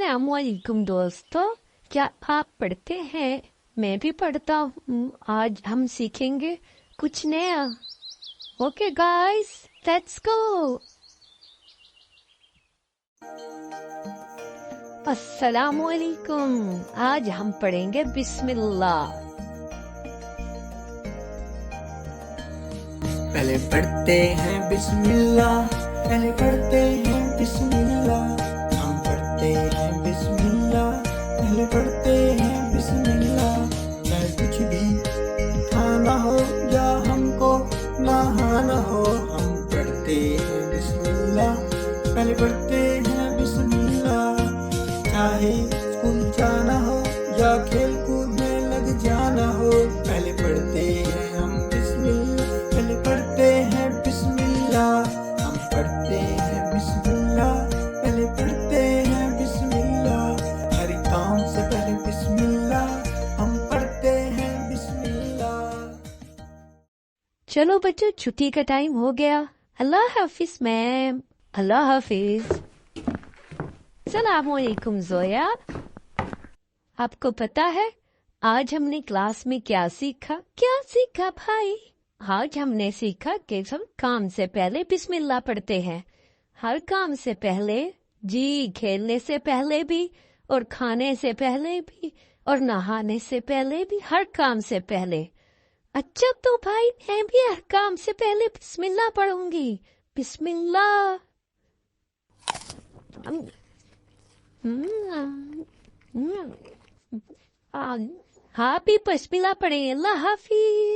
अस्सलाम वालेकुम दोस्तों, क्या आप पढ़ते हैं? मैं भी पढ़ता हूँ। आज हम सीखेंगे कुछ नया। Okay guys, let's go. अस्सलाम वालेकुम। आज हम पढ़ेंगे बिस्मिल्लाह। पहले पढ़ते हैं बिस्मिल्लाह, पहले पढ़ते हैं बिस्मिल्लाह, हम पढ़ते हैं बिस्मिल्लाह, पहले पढ़ते हैं बिस्मिल्लाह। चाहे कुछ भी खाना हो या हमको नहाना हो, हम पढ़ते हैं बिस्मिल्लाह, पहले पढ़ते हैं बिस्मिल्लाह। चाहे स्कूल जाना हो या खेल कूद में लग जाना हो, पहले पढ़ते हैं हम बिस्मिल्लाह, पहले पढ़ते हैं बिस्मिल्लाह, हम पढ़ते हैं बिस्मिल्लाह, पहले पढ़ते हैं बिस्मिल्लाह। हर काम से पहले बिस्मिल्लाह, हम पढ़ते हैं बिस्मिल्लाह। चलो बच्चों, छुट्टी का टाइम हो गया। अल्लाह हाफिज मैम। अल्लाह हाफिज। अस्सलाम वालेकुम जोया। आपको पता है आज हमने क्लास में क्या सीखा? क्या सीखा भाई? आज हमने सीखा कि हम काम से पहले बिस्मिल्लाह पढ़ते हैं। हर काम से पहले, जी, खेलने से पहले भी, और खाने से पहले भी, और नहाने से पहले भी, हर काम से पहले। अच्छा तो भाई, मैं भी हर काम से पहले बिस्मिल्लाह पढ़ूंगी। बिस्मिल्लाह। हाँ भी बिस्मिल्लाह पढ़ें। अल्लाह हाफिज।